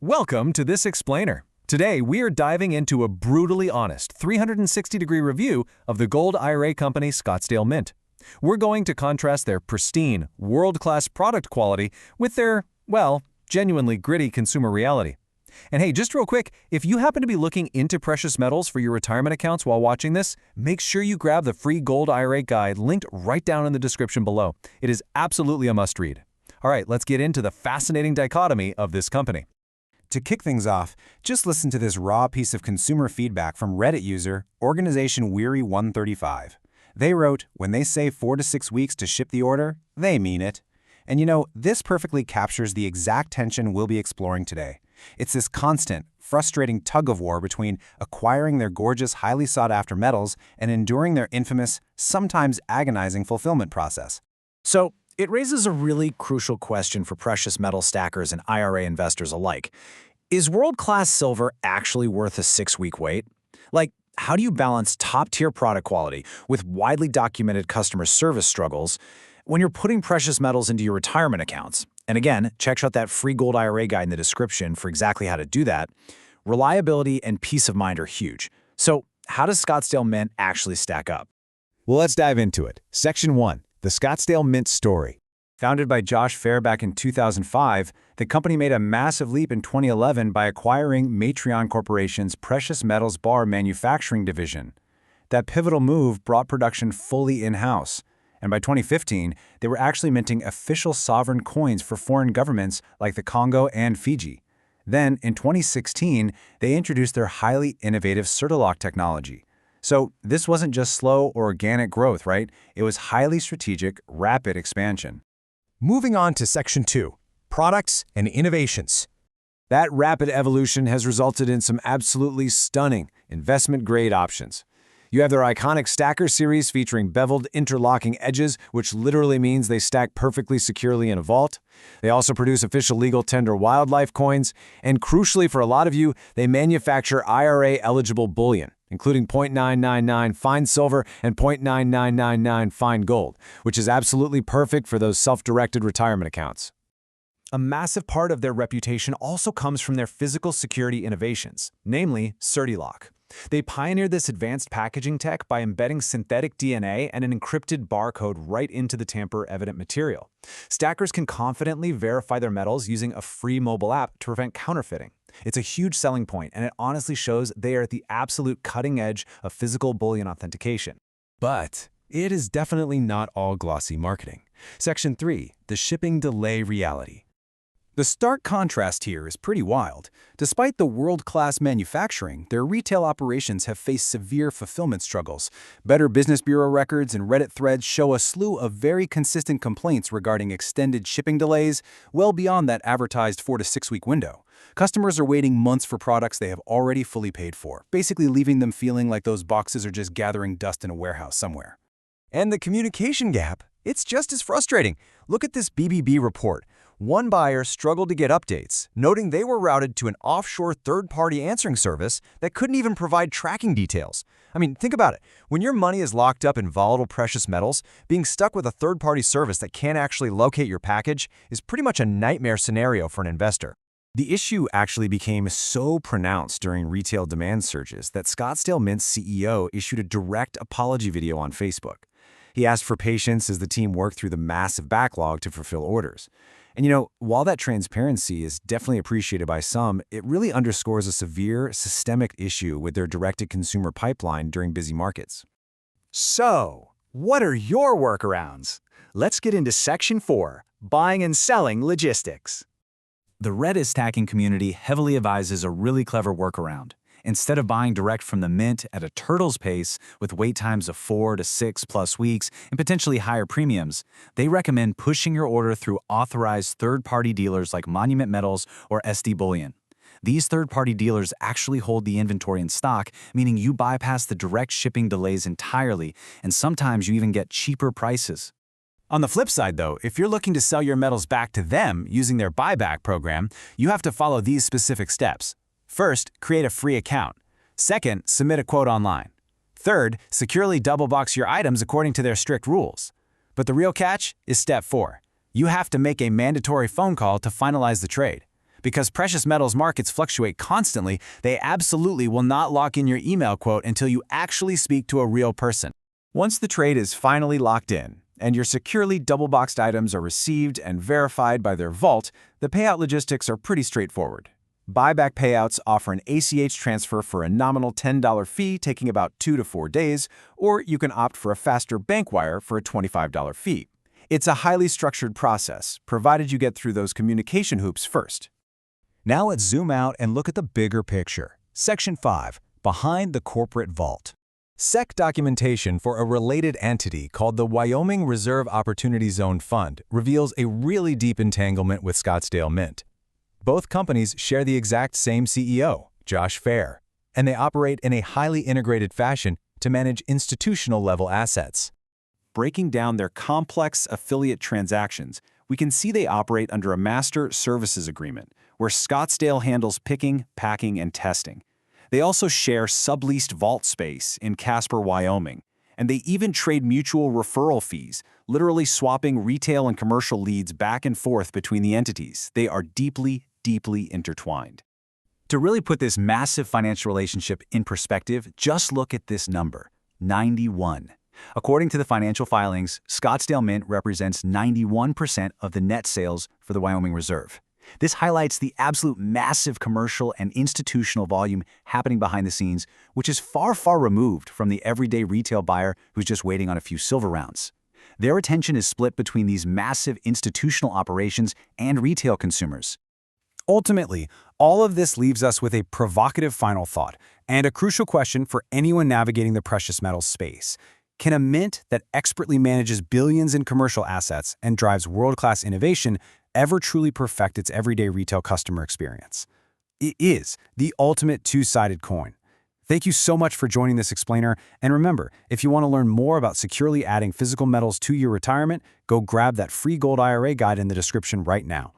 Welcome to this explainer. Today, we are diving into a brutally honest 360-degree review of the gold IRA company Scottsdale Mint. We're going to contrast their pristine, world-class product quality with their, well, genuinely gritty consumer reality. And hey, just real quick, if you happen to be looking into precious metals for your retirement accounts while watching this, make sure you grab the free Gold IRA guide linked right down in the description below. It is absolutely a must-read. All right, let's get into the fascinating dichotomy of this company. To kick things off, just listen to this raw piece of consumer feedback from Reddit user Organization Weary135. They wrote, "When they say 4 to 6 weeks to ship the order, they mean it." And you know, this perfectly captures the exact tension we'll be exploring today. It's this constant, frustrating tug-of-war between acquiring their gorgeous, highly sought-after metals and enduring their infamous, sometimes agonizing fulfillment process. So, it raises a really crucial question for precious metal stackers and IRA investors alike. Is world-class silver actually worth a 6-week wait? Like, how do you balance top-tier product quality with widely documented customer service struggles when you're putting precious metals into your retirement accounts? And again, check out that free Gold IRA guide in the description for exactly how to do that. Reliability and peace of mind are huge. So, how does Scottsdale Mint actually stack up? Well, let's dive into it. Section 1. The Scottsdale Mint story. Founded by Josh Fair back in 2005, the company made a massive leap in 2011 by acquiring Matreon Corporation's precious metals bar manufacturing division. That pivotal move brought production fully in-house, and by 2015, they were actually minting official sovereign coins for foreign governments like the Congo and Fiji. Then, in 2016, they introduced their highly innovative Certilock technology. So this wasn't just slow or organic growth, right? It was highly strategic, rapid expansion. Moving on to Section 2. Products and innovations. That rapid evolution has resulted in some absolutely stunning investment-grade options. You have their iconic Stacker series featuring beveled interlocking edges, which literally means they stack perfectly securely in a vault. They also produce official legal tender wildlife coins, and crucially for a lot of you, they manufacture IRA-eligible bullion, including 0.999 fine silver and 0.9999 fine gold, which is absolutely perfect for those self-directed retirement accounts. A massive part of their reputation also comes from their physical security innovations, namely Certilock. They pioneered this advanced packaging tech by embedding synthetic DNA and an encrypted barcode right into the tamper-evident material. Stackers can confidently verify their metals using a free mobile app to prevent counterfeiting. It's a huge selling point, and it honestly shows they are at the absolute cutting edge of physical bullion authentication. But it is definitely not all glossy marketing. Section 3. The shipping delay reality. The stark contrast here is pretty wild. Despite the world-class manufacturing, their retail operations have faced severe fulfillment struggles. Better Business Bureau records and Reddit threads show a slew of very consistent complaints regarding extended shipping delays, well beyond that advertised 4 to 6 week window. Customers are waiting months for products they have already fully paid for, basically leaving them feeling like those boxes are just gathering dust in a warehouse somewhere. And the communication gap, it's just as frustrating. Look at this BBB report. One buyer struggled to get updates, noting they were routed to an offshore third-party answering service that couldn't even provide tracking details. I mean, think about it. When your money is locked up in volatile precious metals, being stuck with a third-party service that can't actually locate your package is pretty much a nightmare scenario for an investor. The issue actually became so pronounced during retail demand surges that Scottsdale Mint's CEO issued a direct apology video on Facebook. He asked for patience as the team worked through the massive backlog to fulfill orders. And you know, while that transparency is definitely appreciated by some, it really underscores a severe, systemic issue with their direct-to-consumer pipeline during busy markets. So, what are your workarounds? Let's get into Section 4, Buying and Selling Logistics. The Reddit stacking community heavily advises a really clever workaround. Instead of buying direct from the mint at a turtle's pace with wait times of 4 to 6+ weeks and potentially higher premiums, they recommend pushing your order through authorized third-party dealers like Monument Metals or SD Bullion. These third-party dealers actually hold the inventory in stock, meaning you bypass the direct shipping delays entirely, and sometimes you even get cheaper prices. On the flip side, though, if you're looking to sell your metals back to them using their buyback program, you have to follow these specific steps. First, create a free account. Second, submit a quote online. Third, securely double box your items according to their strict rules. But the real catch is step 4. You have to make a mandatory phone call to finalize the trade. Because precious metals markets fluctuate constantly, they absolutely will not lock in your email quote until you actually speak to a real person. Once the trade is finally locked in, and your securely double-boxed items are received and verified by their vault, the payout logistics are pretty straightforward. Buyback payouts offer an ACH transfer for a nominal $10 fee taking about 2 to 4 days, or you can opt for a faster bank wire for a $25 fee. It's a highly structured process, provided you get through those communication hoops first. Now let's zoom out and look at the bigger picture. Section 5. Behind the Corporate Vault. SEC documentation for a related entity called the Wyoming Reserve Opportunity Zone Fund reveals a really deep entanglement with Scottsdale Mint. Both companies share the exact same CEO, Josh Fair, and they operate in a highly integrated fashion to manage institutional-level assets. Breaking down their complex affiliate transactions, we can see they operate under a master services agreement, where Scottsdale handles picking, packing, and testing. They also share subleased vault space in Casper, Wyoming, and they even trade mutual referral fees, literally swapping retail and commercial leads back and forth between the entities. They are deeply, deeply intertwined. To really put this massive financial relationship in perspective, just look at this number, 91. According to the financial filings, Scottsdale Mint represents 91% of the net sales for the Wyoming Reserve. This highlights the absolute massive commercial and institutional volume happening behind the scenes, which is far, far removed from the everyday retail buyer who's just waiting on a few silver rounds. Their attention is split between these massive institutional operations and retail consumers. Ultimately, all of this leaves us with a provocative final thought and a crucial question for anyone navigating the precious metals space. Can a mint that expertly manages billions in commercial assets and drives world-class innovation ever truly perfect its everyday retail customer experience? It is the ultimate two-sided coin. Thank you so much for joining this explainer, and remember, if you want to learn more about securely adding physical metals to your retirement, go grab that free Gold IRA guide in the description right now.